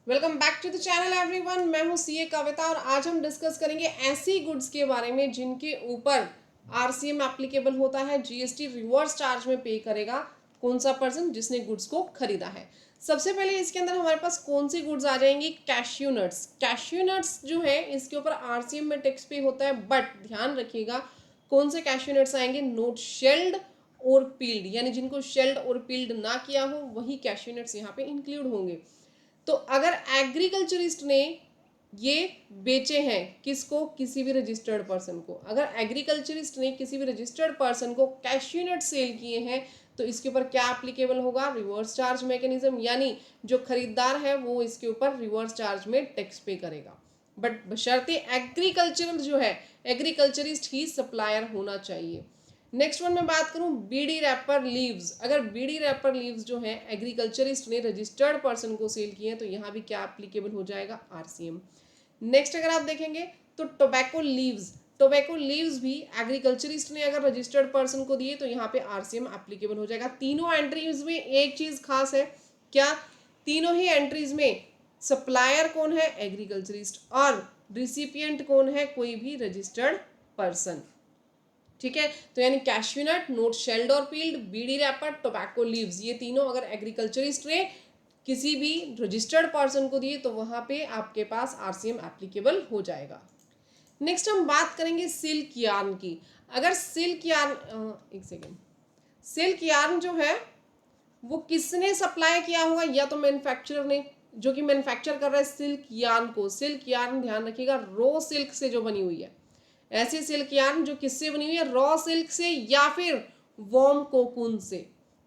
Welcome back to the channel everyone. मैं हूं CA कविता और आज हम डिस्कस करेंगे ऐसी गुड्स के बारे में जिनके ऊपर आरसीएम एप्लीकेबल होता है। जीएसटी रिवर्स चार्ज में पे करेगा कौन सा पर्सन जिसने गुड्स को खरीदा है। सबसे पहले इसके अंदर हमारे पास कौन सी गुड्स आ जाएंगी? Cashew nuts. कैश्यू नट्स जो है इसके ऊपर आरसीएम में टैक्स पे होता है, बट ध्यान रखिएगा कौन से कैश्यू नट्स आएंगे? नोट शेल्ड और पील्ड, यानी जिनको शेल्ड और पील्ड ना किया हो वही कैश्यू नट्स यहाँ पे इंक्लूड होंगे। तो अगर एग्रीकल्चरिस्ट ने ये बेचे हैं किसको? किसी भी रजिस्टर्ड पर्सन को। अगर एग्रीकल्चरिस्ट ने किसी भी रजिस्टर्ड पर्सन को कैश्यू नट सेल किए हैं तो इसके ऊपर क्या एप्लीकेबल होगा? रिवर्स चार्ज मैकेनिज्म, यानी जो खरीदार है वो इसके ऊपर रिवर्स चार्ज में टैक्स पे करेगा, बट बशर्ते एग्रीकल्चरल जो है एग्रीकल्चरिस्ट ही सप्लायर होना चाहिए। नेक्स्ट वन मैं बात करूं बीडी रैपर लीव्स। अगर बीडी रैपर लीव्स जो है एग्रीकल्चरिस्ट ने रजिस्टर्ड पर्सन को सेल किए हैं तो यहाँ भी क्या एप्लीकेबल हो जाएगा? आरसीएम। नेक्स्ट अगर आप देखेंगे तो टोबैको लीव्स, टोबैको लीव्स भी एग्रीकल्चरिस्ट ने अगर रजिस्टर्ड पर्सन को दिए तो यहाँ पे आरसीएम एप्लीकेबल हो जाएगा। तीनों एंट्रीज में एक चीज खास है, क्या? तीनों ही एंट्रीज में सप्लायर कौन है? एग्रीकल्चरिस्ट, और रिसिपिएंट कौन है? कोई भी रजिस्टर्ड पर्सन। ठीक है, तो यानी कैश्यू नट, नोट शेल्ड और peeled, bidi wrapper, tobacco leaves, ये तीनों अगर एग्रीकल्चरिस्ट ने किसी भी रजिस्टर्ड पर्सन को दिए तो वहां पे आपके पास आरसीएम एप्लीकेबल हो जाएगा। नेक्स्ट हम बात करेंगे सिल्क यार्न की। अगर सिल्क यार्न एक सेकेंड, सिल्क यार्न जो है वो किसने सप्लाई किया होगा? या तो मैन्युफैक्चरर ने, जो कि मैन्युफैक्चर कर रहा है सिल्क यार्न को। सिल्क यार्न ध्यान रखिएगा रॉ सिल्क से जो बनी हुई है, ऐसी सिल्क यार्न जो किससे बनी हुई है? रॉ सिल्क से या फिर वॉर्म कोकून से।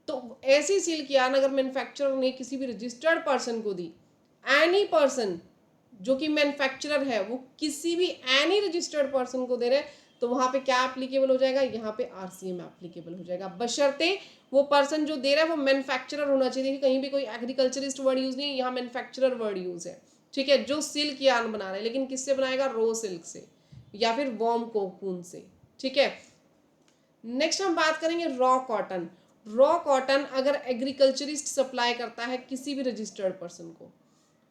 तो ऐसी सिल्क यार्न अगर मैन्युफैक्चरर ने किसी भी रजिस्टर्ड पर्सन को दी, एनी पर्सन जो कि मैन्युफैक्चरर है वो किसी भी एनी रजिस्टर्ड पर्सन को दे रहे हैं तो वहां पे क्या एप्लीकेबल हो जाएगा? यहाँ पे आरसीएम एप्लीकेबल हो जाएगा, बशर्ते वो पर्सन जो दे रहा है वो मैन्युफैक्चरर होना चाहिए। देखिए कहीं भी कोई एग्रीकल्चरिस्ट वर्ड यूज नहीं है, यहाँ मैन्युफैक्चरर वर्ड यूज है। ठीक है, जो सिल्क यार्न बना रहे हैं, लेकिन किससे बनाएगा? रॉ सिल्क से या फिर वॉर्म कोकून से। ठीक है, नेक्स्ट हम बात करेंगे रॉ कॉटन। रॉ कॉटन अगर एग्रीकल्चरिस्ट सप्लाई करता है किसी भी रजिस्टर्ड पर्सन को,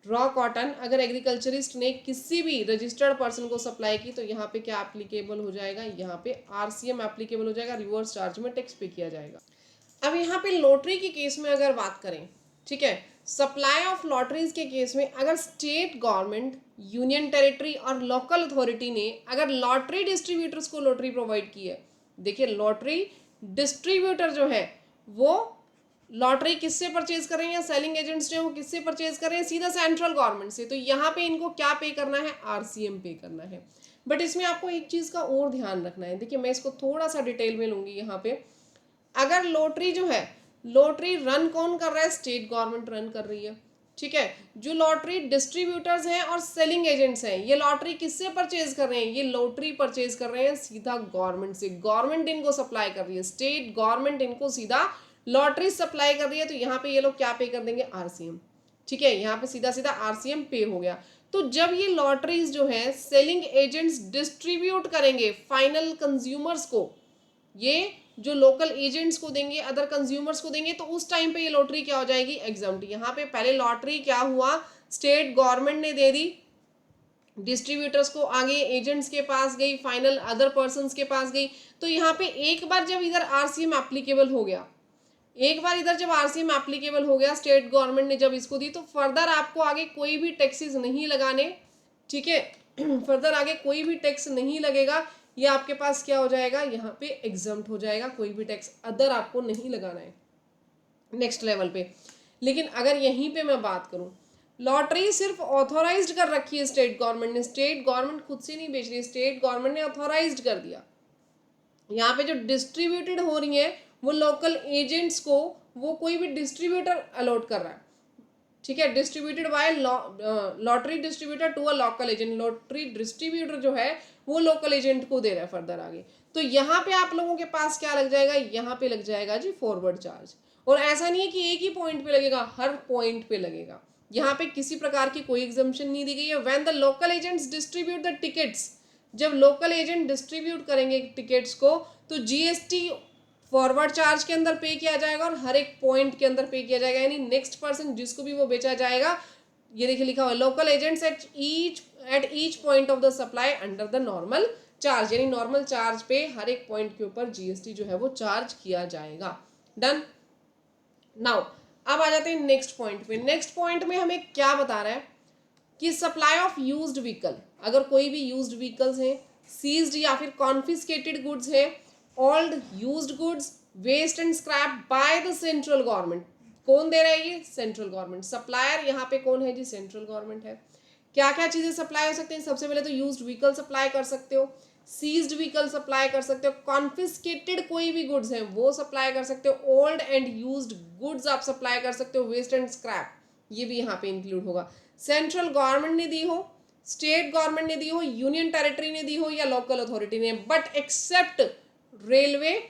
रॉ कॉटन अगर एग्रीकल्चरिस्ट ने किसी भी रजिस्टर्ड पर्सन को सप्लाई की तो यहाँ पे क्या एप्लीकेबल हो जाएगा? यहाँ पे आरसीएम एप्लीकेबल हो जाएगा, रिवर्स चार्ज में टैक्स पे किया जाएगा। अब यहाँ पे लॉटरी के केस में अगर बात करें, ठीक है, सप्लाई ऑफ लॉटरीज के केस में अगर स्टेट गवर्नमेंट, यूनियन टेरिटरी और लोकल अथॉरिटी ने अगर लॉटरी डिस्ट्रीब्यूटर्स को लॉटरी प्रोवाइड की है, देखिए लॉटरी डिस्ट्रीब्यूटर जो है वो लॉटरी किससे परचेज कर रहे हैं? या सेलिंग एजेंट्स जो वो किससे परचेज कर रहे हैं? सीधा सेंट्रल गवर्नमेंट से। तो यहाँ पे इनको क्या पे करना है? आरसीएम पे करना है। बट इसमें आपको एक चीज का और ध्यान रखना है, देखिए मैं इसको थोड़ा सा डिटेल में लूंगी यहाँ पे। अगर लॉटरी जो है, लॉटरी रन कौन कर रहा है? स्टेट गवर्नमेंट रन कर रही है। ठीक है, जो लॉटरी डिस्ट्रीब्यूटर्स हैं और सेलिंग एजेंट्स हैं ये लॉटरी किससे परचेज कर रहे हैं? ये लॉटरी परचेज कर रहे हैं सीधा गवर्नमेंट से। गवर्नमेंट इनको सप्लाई कर रही है, स्टेट गवर्नमेंट इनको सीधा लॉटरी सप्लाई कर रही है। तो यहाँ पे ये लोग क्या पे कर देंगे? आरसीएम। ठीक है, यहाँ पे सीधा सीधा आरसीएम पे हो गया। तो जब ये लॉटरीज जो है सेलिंग एजेंट्स डिस्ट्रीब्यूट करेंगे फाइनल कंज्यूमर्स को, ये जो लोकल एजेंट्स को देंगे, अदर कंज्यूमर्स को देंगे, तो उस टाइम पे ये लॉटरी क्या हो जाएगी? एग्जम्प्ट। यहाँ पे पहले लॉटरी क्या हुआ? स्टेट गवर्नमेंट ने दे दी, डिस्ट्रीब्यूटर्स को आगे एजेंट्स के पास गई, फाइनल अदर पर्संस के पास गई। तो यहाँ पे एक बार जब इधर आरसीएम एप्लीकेबल हो गया, एक बार इधर जब आरसीएम एप्लीकेबल हो गया, स्टेट गवर्नमेंट ने जब इसको दी, तो फर्दर आपको आगे कोई भी टैक्सेस नहीं लगाने। ठीक है, फर्दर आगे कोई भी टैक्स नहीं लगेगा, ये आपके पास क्या हो जाएगा? यहाँ पे एग्जम्प्ट हो जाएगा, कोई भी टैक्स अदर आपको नहीं लगाना है नेक्स्ट लेवल पे। लेकिन अगर यहीं पे मैं बात करूं, लॉटरी सिर्फ ऑथोराइज्ड कर रखी है स्टेट गवर्नमेंट ने, स्टेट गवर्नमेंट खुद से नहीं बेच रही, स्टेट गवर्नमेंट ने ऑथोराइज्ड कर दिया। यहाँ पे जो डिस्ट्रीब्यूटेड हो रही है वो लोकल एजेंट्स को वो कोई भी डिस्ट्रीब्यूटर अलॉट कर रहा है। ठीक है, distributed by lottery distributor to a local agent. Lottery distributor जो है वो लोकल एजेंट को दे रहा है फर्दर आगे। तो यहाँ पे आप लोगों के पास क्या लग जाएगा? यहाँ पे लग जाएगा जी फॉरवर्ड चार्ज। और ऐसा नहीं है कि एक ही पॉइंट पे लगेगा, हर पॉइंट पे लगेगा। यहाँ पे किसी प्रकार की कोई एग्जम्पशन नहीं दी गई है। When the local agents distribute the tickets, जब लोकल एजेंट डिस्ट्रीब्यूट करेंगे टिकट्स को तो जीएसटी फॉरवर्ड चार्ज के अंदर पे किया जाएगा और हर एक पॉइंट के अंदर पे किया जाएगा। यानी नेक्स्ट पर्सन जिसको भी वो बेचा जाएगा ये देखिए लिखा हुआ है local agents at each point of the supply under the normal charge, यानी नॉर्मल चार्ज पे हर एक पॉइंट के ऊपर जीएसटी जो है वो चार्ज किया जाएगा। डन। नाउ अब आ जाते हैं नेक्स्ट पॉइंट पे। नेक्स्ट पॉइंट में हमें क्या बता रहा है कि सप्लाई ऑफ यूज्ड व्हीकल, अगर कोई भी यूज्ड व्हीकल्स हैं, सीज्ड या फिर कॉन्फिस्केटेड गुड्स है, old used goods, waste and scrap by the central government, कौन दे रहा है ये? Central government. सप्लायर यहाँ पे कौन है जी? सेंट्रल गवर्नमेंट है। क्या क्या चीजें सप्लाई हो सकती हैं? सबसे पहले तो यूज्ड व्हीकल सप्लाई कर सकते हो, सीज्ड व्हीकल सप्लाई कर सकते हो, कॉन्फिस्केटेड कोई भी गुड्स हैं वो सप्लाई कर सकते हो, ओल्ड एंड यूज्ड गुड्स आप सप्लाई कर सकते हो, वेस्ट एंड स्क्रैप ये भी यहाँ पे इंक्लूड होगा। सेंट्रल गवर्नमेंट ने दी हो, स्टेट गवर्नमेंट ने दी हो, यूनियन टेरिटरी ने दी हो या लोकल अथॉरिटी ने, but except railway,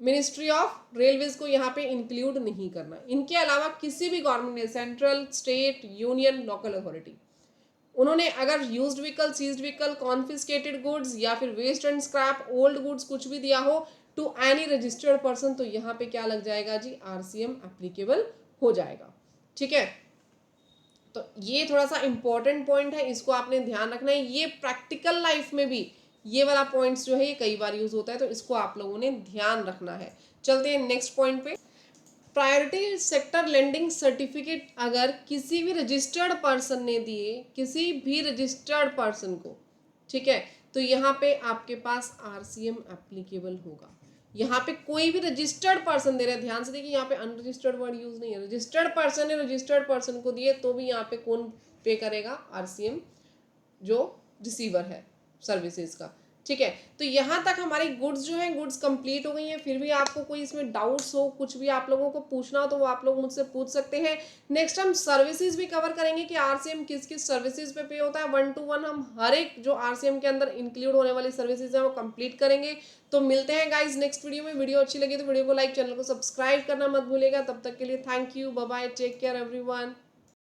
ministry of railways को यहाँ पे इंक्लूड नहीं करना। इनके अलावा किसी भी गवर्नमेंट ने, central, state, union, local authority, उन्होंने अगर used vehicle, seized vehicle, confiscated goods या फिर waste and scrap, old goods कुछ भी दिया हो टू एनी रजिस्टर्ड पर्सन, तो यहाँ पे क्या लग जाएगा जी? आरसीएम एप्लीकेबल हो जाएगा। ठीक है, तो ये थोड़ा सा इंपॉर्टेंट पॉइंट है, इसको आपने ध्यान रखना है। ये प्रैक्टिकल लाइफ में भी ये वाला पॉइंट्स जो है ये कई बार यूज होता है, तो इसको आप लोगों ने ध्यान रखना है। चलते हैं नेक्स्ट पॉइंट पे। प्रायोरिटी सेक्टर लेंडिंग सर्टिफिकेट अगर किसी भी रजिस्टर्ड पर्सन ने दिए, किसी भी रजिस्टर्ड पर्सन को, ठीक है, तो यहाँ पे आपके पास आरसीएम एप्लीकेबल होगा। यहाँ पे कोई भी रजिस्टर्ड पर्सन दे रहा है, ध्यान से देखिए, यहाँ पे अनरजिस्टर्ड वर्ड यूज नहीं है, रजिस्टर्ड पर्सन ने रजिस्टर्ड पर्सन को दिए तो भी यहाँ पे कौन पे करेगा? आरसीएम, जो रिसीवर है सर्विसेज का। ठीक है, तो यहाँ तक हमारी गुड्स जो है गुड्स कंप्लीट हो गई हैं। फिर भी आपको कोई इसमें डाउट्स हो, कुछ भी आप लोगों को पूछना हो तो वो आप लोग मुझसे पूछ सकते हैं। नेक्स्ट हम सर्विसेज भी कवर करेंगे कि आरसीएम किस किस सर्विसेज पे होता है। 1 to 1 हम हर एक जो आरसीएम के अंदर इंक्लूड होने वाली सर्विसेज है वो कंप्लीट करेंगे। तो मिलते हैं गाइज नेक्स्ट वीडियो में। वीडियो अच्छी लगी तो वीडियो को लाइक, चैनल को सब्सक्राइब करना मत भूलिएगा। तब तक के लिए thank you, bye bye, take care everyone.